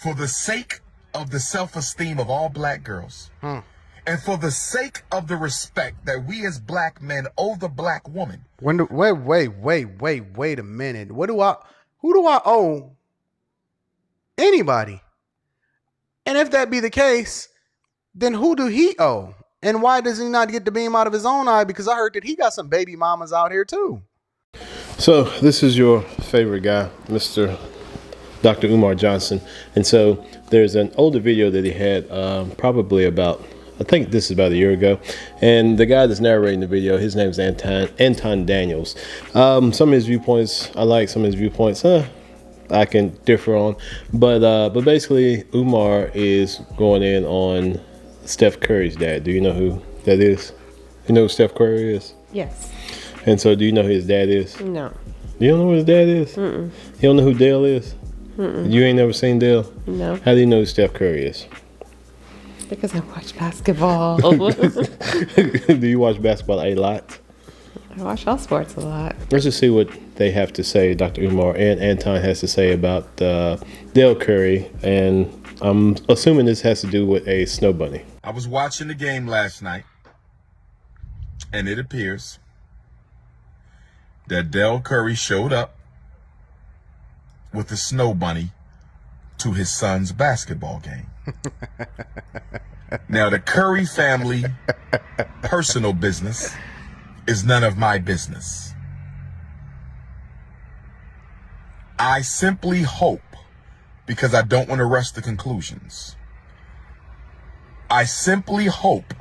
for the sake of the self-esteem of all black girls, and for the sake of the respect that we as black men owe the black woman. Wait a minute. Who do I owe? Anybody. And if that be the case, then who do he owe? And why does he not get the beam out of his own eye? Because I heard that he got some baby mamas out here too. So this is your favorite guy, Mr. Dr. Umar Johnson. And so there's an older video that he had probably about, I think this is about a year ago. And the guy that's narrating the video, his name is Anton Daniels. Some of his viewpoints, I like. Some of his viewpoints, I can differ on. But basically, Umar is going in on Steph Curry's dad. Do you know who that is? You know who Steph Curry is? Yes. And so do you know who his dad is? No. You don't know who his dad is? Mm-mm. You don't know who Dell is? Mm-mm. You ain't never seen Dell? No. How do you know who Steph Curry is? Because I watch basketball. Do you watch basketball a lot? I watch all sports a lot. Let's just see what they have to say, Dr. Umar and Anton has to say about Dell Curry. And I'm assuming this has to do with a Snowbunny. I was watching the game last night, and it appears that Dell Curry showed up with the Snowbunny to his son's basketball game. Now, the Curry family personal business is none of my business. I simply hope, because I don't want to rush the conclusions, I simply hope,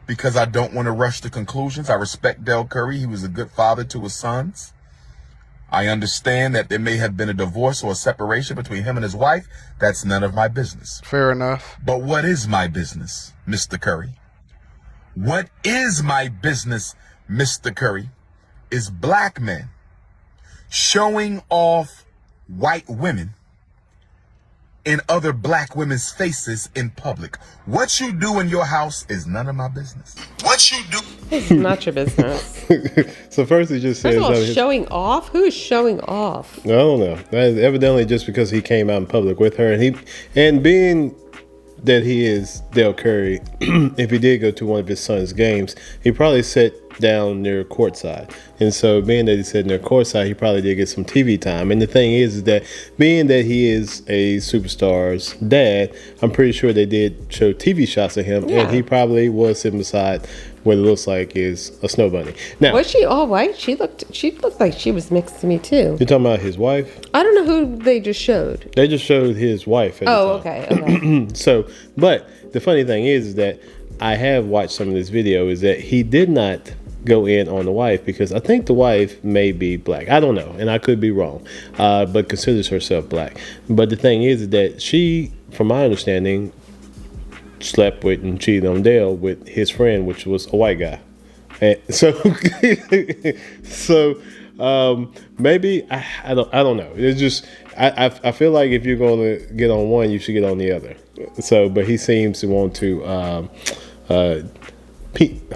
because I don't want to rush the conclusions. I respect Dell Curry. He was a good father to his sons. I understand that there may have been a divorce or a separation between him and his wife. That's none of my business. Fair enough. But what is my business, Mr. Curry? What is my business, Mr. Curry, is black men showing off white women in other black women's faces in public. What you do in your house is none of my business. What you do... It's not your business. So first he just says... First of all, showing off? Who is showing off? I don't know. Evidently just because he came out in public with her. And being that he is Dell Curry, if he did go to one of his son's games, he probably sat down near courtside. And so being that he sat near courtside, he probably did get some TV time. And the thing is that being that he is a superstar's dad, I'm pretty sure they did show TV shots of him. Yeah. And he probably was sitting beside what it looks like is a Snowbunny. Now, was she all white? She looked like she was mixed to me too. You're talking about his wife? I don't know who they just showed. They just showed his wife. Okay. So, but the funny thing is that I have watched some of this video, is that he did not go in on the wife because I think the wife may be black. I don't know, and I could be wrong, but considers herself black. But the thing is that she, from my understanding, slept with and cheated on Dell with his friend, which was a white guy. And so, maybe I don't know. It's just I feel like if you're going to get on one, you should get on the other. So, but he seems to want to.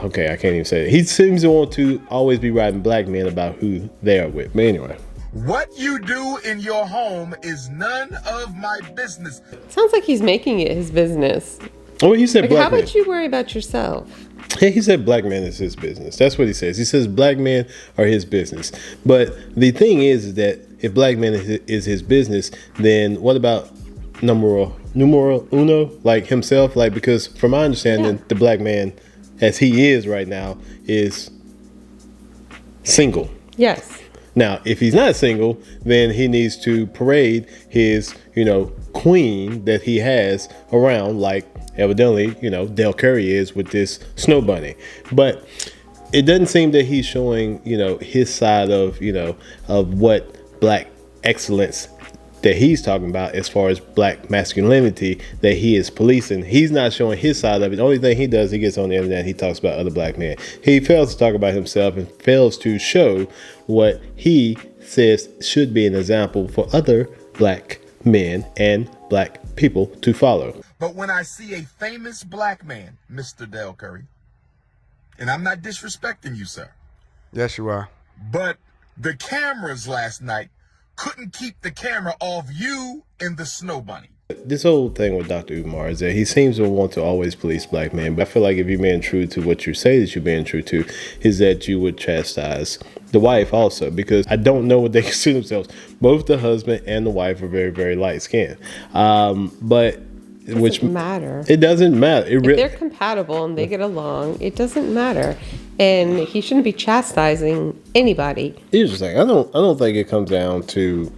Okay, I can't even say it. He seems to want to always be writing black men about who they are with. But anyway. What you do in your home is none of my business. Sounds like he's making it his business. Oh, he said black how men. about you worry about yourself? Yeah, he said black man is his business. That's what he says. He says black men are his business. But the thing is that if black man is his business, then what about numero uno, like himself? Like, because from my understanding, the black man, as he is right now, is single. Yes. Now, if he's not single, then he needs to parade his, queen that he has around, like evidently, Dell Curry is with this Snowbunny. But it doesn't seem that he's showing, his side of, of what black excellence that he's talking about as far as black masculinity that he is policing. He's not showing his side of it. The only thing he does, he gets on the internet, he talks about other black men. He fails to talk about himself and fails to show what he says should be an example for other black men and black people to follow. But when I see a famous black man, Mr. Dell Curry, and I'm not disrespecting you, sir. Yes, you are. But the cameras last night couldn't keep the camera off you and the Snowbunny. This whole thing with Dr. Umar is that he seems to want to always police black men. But I feel like if you're being true to what you say that you're being true to, is that you would chastise the wife also. Because I don't know what they consider themselves. Both the husband and the wife are very, very light skinned. But It doesn't matter. It doesn't matter. If they're compatible and they get along, it doesn't matter. And he shouldn't be chastising anybody. Here's the thing. I don't think it comes down to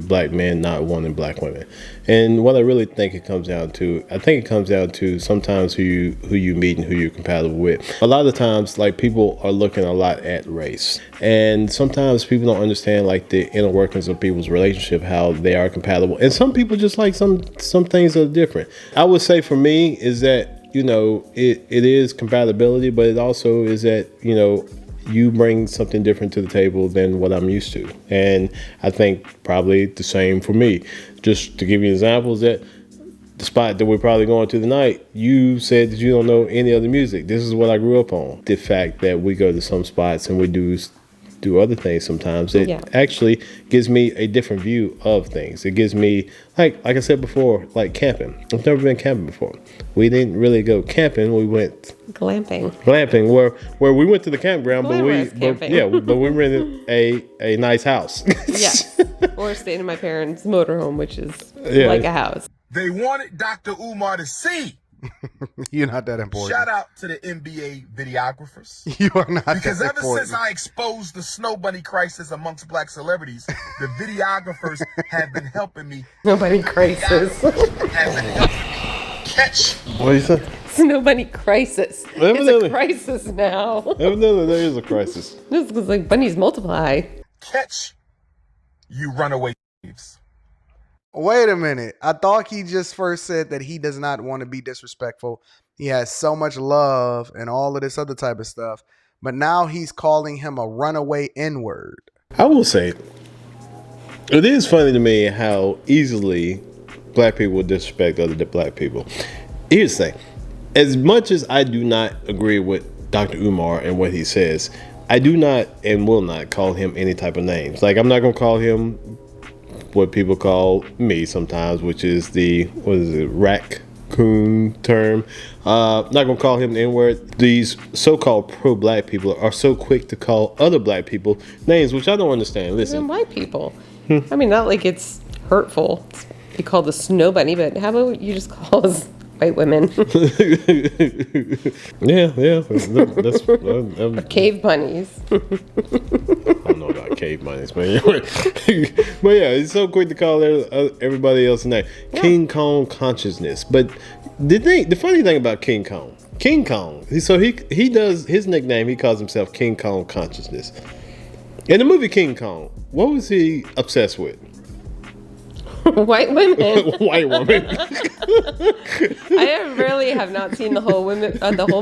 black men not wanting black women. And what I really think it comes down to, I think it comes down to sometimes who you meet and who you're compatible with. A lot of times, like, people are looking a lot at race. And sometimes people don't understand, like, the inner workings of people's relationship, how they are compatible. And some people just like some things that are different. I would say for me is that, you know, it is compatibility, but it also is that, you know, you bring something different to the table than what I'm used to. And I think probably the same for me. Just to give you examples, that the spot that we're probably going to tonight, you said that you don't know any other music. This is what I grew up on. The fact that we go to some spots and we do other things sometimes, it actually gives me a different view of things. It gives me, like I said before, like camping. I've never been camping before. We didn't really go camping. We went Glamping, where we went to the campground, but we rented a nice house. Yes, or stayed in my parents' motorhome, which is like a house. They wanted Dr. Umar to see. You're not that important. Shout out to the NBA videographers. You are not because that ever important. since I exposed the Snowbunny crisis amongst black celebrities, the videographers have been helping me. Snowbunny crisis. Have been helping me catch. What do you say? Snowbunny crisis. It's a crisis now. Evidently, there is a crisis. This is like bunnies multiply. Catch you runaway thieves. Wait a minute. I thought he just first said that he does not want to be disrespectful. He has so much love and all of this other type of stuff. But now he's calling him a runaway N-word. I will say, it is funny to me how easily black people disrespect other black people. Here's the thing. As much as I do not agree with Dr. Umar and what he says, I do not and will not call him any type of names. Like, I'm not going to call him what people call me sometimes, which is the raccoon term. Not gonna call him the N-word. These so-called pro-black people are so quick to call other black people names, which I don't understand. Listen, Even white people. I mean, not like it's hurtful to be called the Snowbunny, but how about you just call us white women? That's cave bunnies. I don't know about cave bunnies, man. But yeah, he's so quick to call everybody else a name. Yeah. King Kong consciousness. But the funny thing about King Kong, so he does his nickname. He calls himself King Kong consciousness. In the movie King Kong, what was he obsessed with? White women. White woman. I really have not seen the whole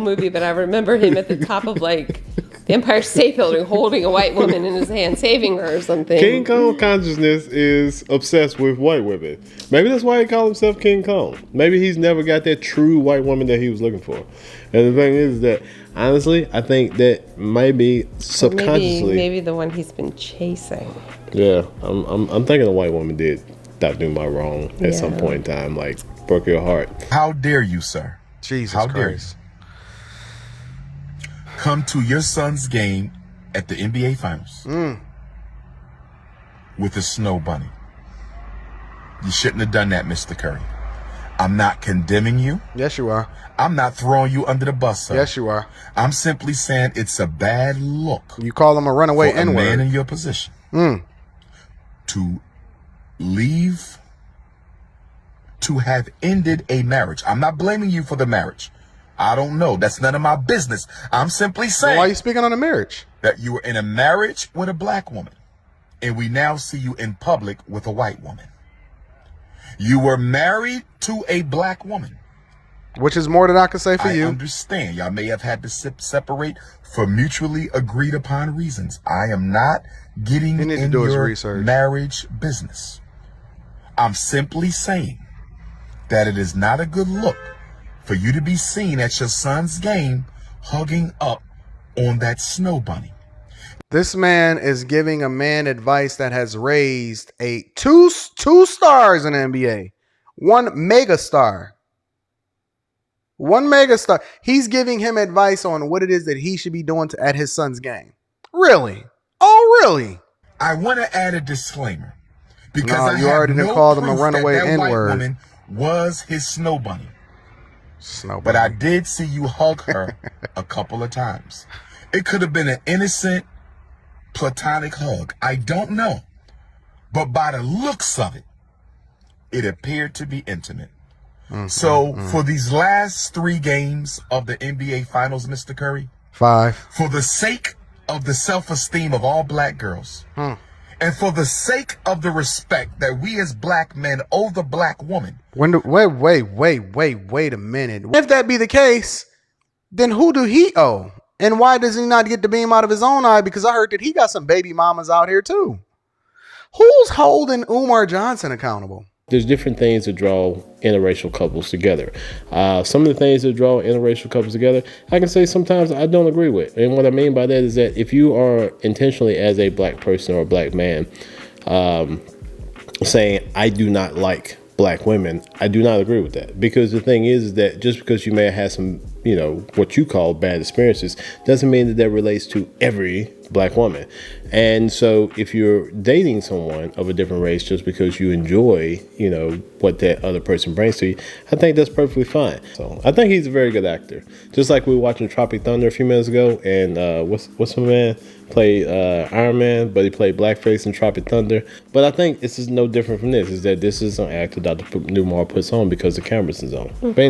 movie, but I remember him at the top of like the Empire State Building holding a white woman in his hand, saving her or something. King Kong consciousness is obsessed with white women. Maybe that's why he called himself King Kong. Maybe he's never got that true white woman that he was looking for. And the thing is that, honestly, I think that maybe subconsciously, maybe the one he's been chasing. Yeah, I'm thinking a white woman did Dr. Umar wrong at some point in time, like broke your heart. How dare you, sir? Jesus How Christ. dare you come to your son's game at the NBA Finals with a Snowbunny? You shouldn't have done that, Mr. Curry. I'm not condemning you. Yes, you are. I'm not throwing you under the bus, sir. Yes, you are. I'm simply saying it's a bad look. You call him a runaway for a N-word. man in your position to leave, to have ended a marriage. I'm not blaming you for the marriage. I don't know. That's none of my business. I'm simply saying. Why are you speaking on a marriage? That you were in a marriage with a black woman, and we now see you in public with a white woman. You were married to a black woman. Which is more than I could say for you. I understand. Y'all may have had to separate for mutually agreed upon reasons. I am not getting in your marriage business. I'm simply saying that it is not a good look for you to be seen at your son's game hugging up on that Snowbunny. This man is giving a man advice that has raised two stars in the NBA. One megastar. One megastar. He's giving him advice on what it is that he should be doing at his son's game. Really? Oh, really? I want to add a disclaimer because No, I you have already done no called him a proof runaway that white N-word. woman was his Snowbunny. Snowbunny. But I did see you hug her a couple of times. It could have been an innocent, platonic hug. I don't know. But by the looks of it, it appeared to be intimate. So for these last 3 games of the NBA Finals, Mr. Curry, 5. for the sake of the self-esteem of all black girls, and for the sake of the respect that we as black men owe the black woman. Wait a minute. If that be the case, then who do he owe? And why does he not get the beam out of his own eye? Because I heard that he got some baby mamas out here too. Who's holding Umar Johnson accountable? There's different things that draw interracial couples together. Some of the things that draw interracial couples together, I can say sometimes I don't agree with. And what I mean by that is that if you are intentionally, as a black person or a black man, saying, I do not like black women, I do not agree with that. Because the thing is that just because you may have had some, what you call bad experiences, doesn't mean that that relates to every black woman. And so if you're dating someone of a different race just because you enjoy, what that other person brings to you, I think that's perfectly fine. So I think he's a very good actor. Just like we were watching Tropic Thunder a few minutes ago, and what's my man played Iron Man, but he played blackface in Tropic Thunder. But I think this is no different from this. Is that this is an act that Dr. Umar puts on because the camera's is on.